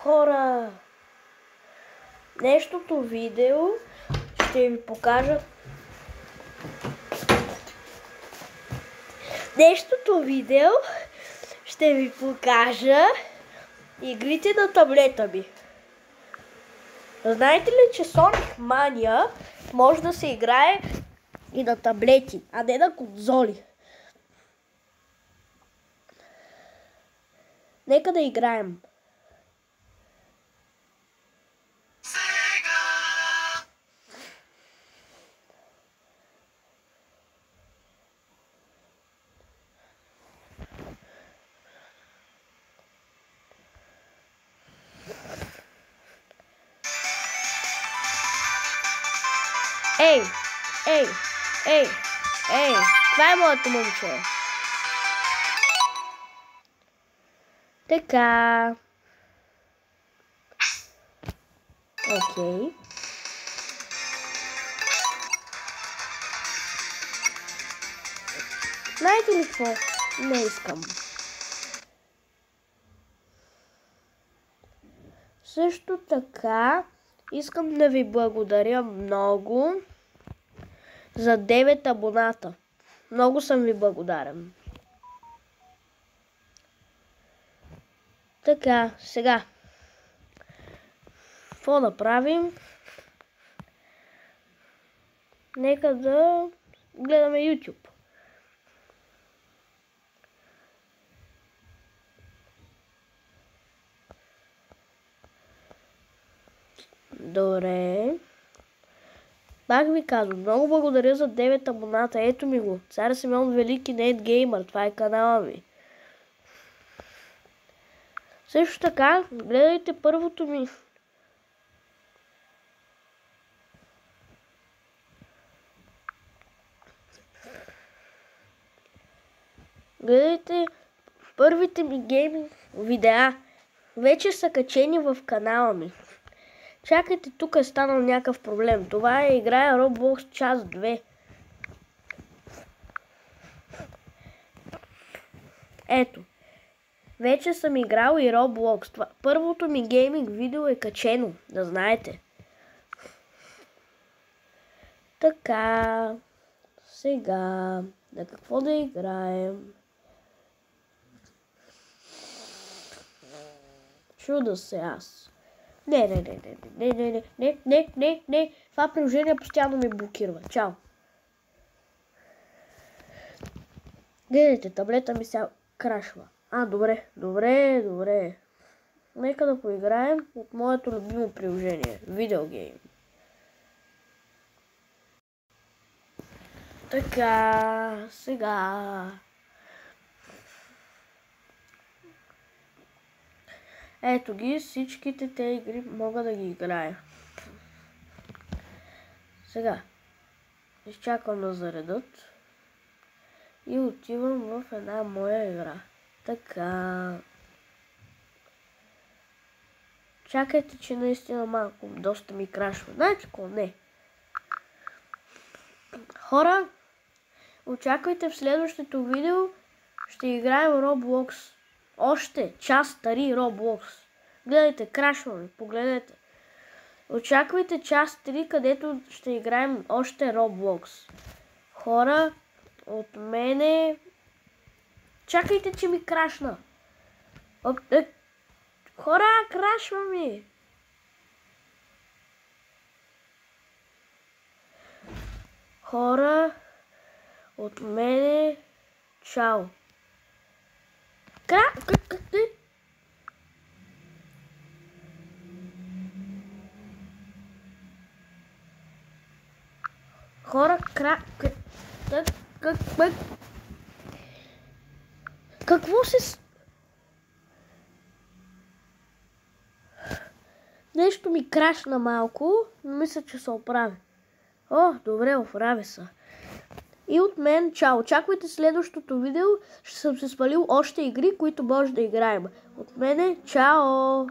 Хора, днешното видео ще ви покажа игрите на таблета ми. Знаете ли, че Sonic Mania може да се играе и на таблети, а не на конзоли? Нека да играем. Ей, това е моето момче. Така. Окей. Знаете ли какво? Не искам. Също така искам да ви благодаря много за 9 абоната. Много съм ви благодарен. Така, сега. Какво да правим? Нека да гледаме YouTube. Добре. Пак ви казвам, много благодаря за 9 абоната. Ето ми го. Цар Симеон Велики NetGamer. Това е канала ми. Също така, гледайте първото ми. Гледайте първите ми гейминг видеа. Вече са качени в канала ми. Чакайте, тук е станал някакъв проблем. Това е играя Roblox част 2. Ето. Вече съм играл и Roblox. Първото ми гейминг видео е качено, да знаете. Така. Сега. На какво да играем? Чуда се аз. Не. Това приложение постоянно ми блокира. Чао. Гледайте, таблета ми се крашва. Добре. Нека да поиграем от моето любимо приложение. Видеогейм. Така, сега. Ето ги, всичките те игри мога да ги играя. Сега. Изчаквам да заредат. И отивам в една моя игра. Така. Чакайте, че наистина малко доста ми крашва. Знаете какво? Не. Хора, очаквайте в следващото видео. Ще играем Roblox. Още част стари Roblox. Гледайте, крашваме, погледнете. Очаквайте част 3, където ще играем още Roblox. Хора, от мене... Чакайте, че ми крашна. Хора, крашва ми. Хора, от мене... Чао. Хора, какво се... Нещо ми крашна малко, но мисля, че се оправи. О, добре, оправи се. И от мен, чао. Очаквайте следващото видео. Ще съм се свалил още игри, които може да играем. От мене, чао!